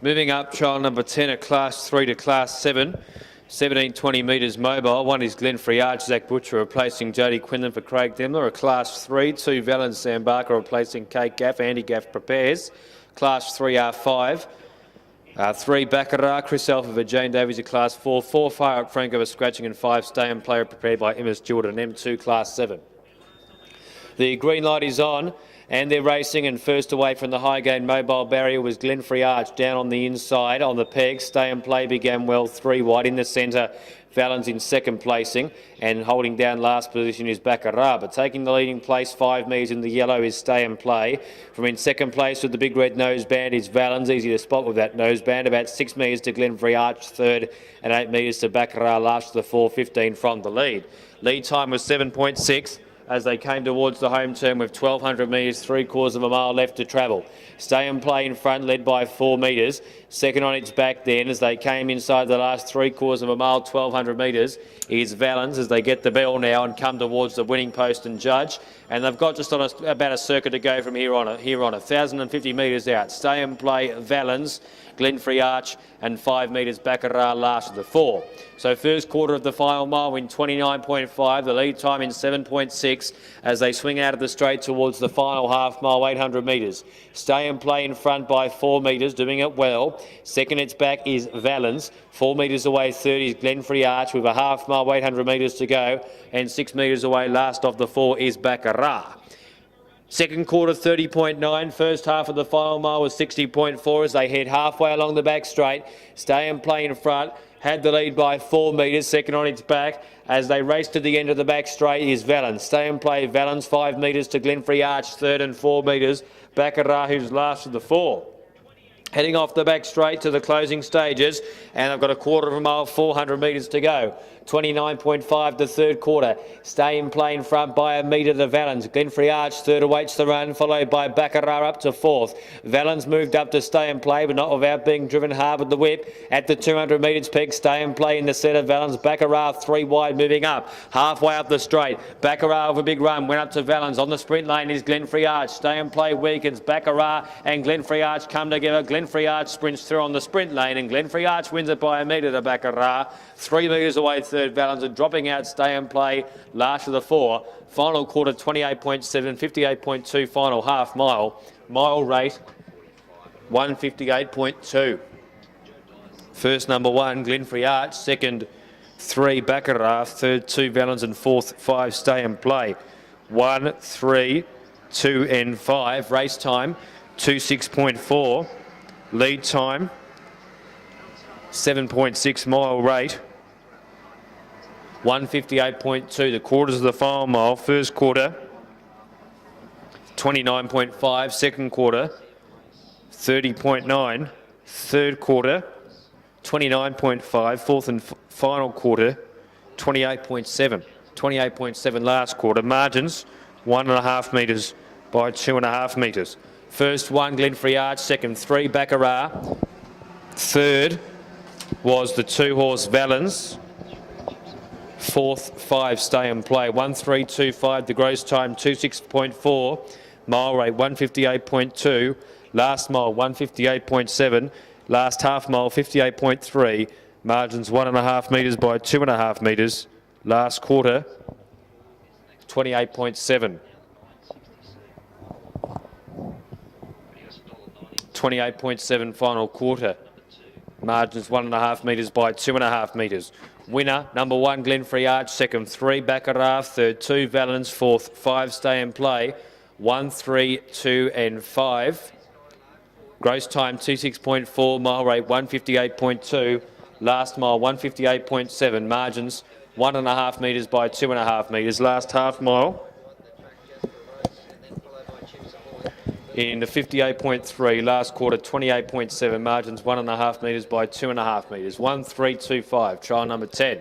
Moving up, trial number 10 at Class 3 to Class 7. 1720 metres mobile. One is Glenfrey Arch, Zach Butcher replacing Jody Quinlan for Craig Demler. A Class 3, 2 Valens Sam Barker replacing Kate Gaff. Andy Gaff prepares. Class 3 R5. 3 Baccarat, Chris Alpha for Jane Davies a Class 4. 4 Fire Up Franco for scratching and 5 Stay and Player prepared by Emma Stewart and M2 Class 7. The green light is on and they're racing, and first away from the high gain mobile barrier was Glenfrey Arch down on the inside on the peg. Stay and Play began well 3 wide in the centre. Valens in second placing, and holding down last position is Baccarat, but taking the leading place 5 metres in the yellow is Stay and Play. From in second place with the big red noseband is Valens, easy to spot with that noseband. About 6 metres to Glenfrey Arch third, and 8 metres to Baccarat last to the 4.15 from the lead. Lead time was 7.6. as they came towards the home turn with 1,200 metres, 3/4 of a mile left to travel. Stay and Play in front, led by 4 metres. Second on its back then, as they came inside the last 3/4 of a mile, 1,200 metres, is Valens as they get the bell now and come towards the winning post and judge. And they've got just on about a circuit to go from here on. 1,050 metres out. Stay and Play, Valens, Glenfrey Arch and 5 metres Baccarat last of the 4. So first quarter of the final mile in 29.5, the lead time in 7.6 as they swing out of the straight towards the final half mile, 800 metres. Stay and Play in front by 4 metres, doing it well. Second its back is Valens. 4 metres away third is Glenfrey Arch with a half mile, 800 metres to go. And 6 metres away last of the 4 is Baccarat. Second quarter 30.9, first half of the final mile was 60.4 as they head halfway along the back straight. Stay and Play in front, had the lead by 4 metres, second on its back. As they race to the end of the back straight is Valens. Stay and Play, Valens 5 metres to Glenfrey Arch, third and 4 metres. Baccarat, who's last of the 4. Heading off the back straight to the closing stages, and I've got a quarter of a mile, 400 metres to go. 29.5 to third quarter. Stay and Play in front by a metre to Valens. Glenfrey Arch third awaits the run, followed by Baccarat up to fourth. Valens moved up to Stay and Play, but not without being driven hard with the whip. At the 200 metres peak, Stay and Play in the centre. Valens, Baccarat 3 wide moving up. Halfway up the straight. Baccarat with a big run, went up to Valens. On the sprint lane is Glenfrey Arch. Stay and Play weakens. Baccarat and Glenfrey Arch come together. Glenfrey Arch sprints through on the sprint lane, and Glenfrey Arch wins it by a metre to Baccarat. 3 metres away third, Valens, and dropping out Stay and Play last of the 4. Final quarter 28.7, 58.2 final half mile. Mile rate 158.2. First number 1 Glenfrey Arch, second 3 Baccarat, third 2 Valens and fourth 5 Stay and Play. 1, 3, 2 and 5. Race time 26.4. Lead time 7.6. Mile rate 158.2. The quarters of the final mile. First quarter 29.5. Second quarter 30.9. Third quarter 29.5. Fourth and final quarter 28.7. 28.7 last quarter. Margins 1.5 metres by 2.5 metres. First 1 Glenfrey Arch, second 3 Baccarat. Third was the 2-horse Valens. Fourth 5 Stay and Play. 1:3.25. The gross time 26.4. Mile rate 158.2. Last mile 158.7. Last half mile 58.3. Margins 1.5 metres by 2.5 metres. Last quarter 28.7. 28.7 final quarter. Margins 1.5 metres by 2.5 metres. Winner, number 1 Glenfrey Arch, second 3 Baccarat, third 2 Valens, fourth 5 Stay and Play. 1, 3, 2 and 5. Gross time 26.4, mile rate 158.2. Last mile 158.7. Margins 1.5 metres by 2.5 metres. Last half mile in the 58.3, last quarter 28.7, margins 1.5 metres by 2.5 metres. 1:3.25, trial number 10.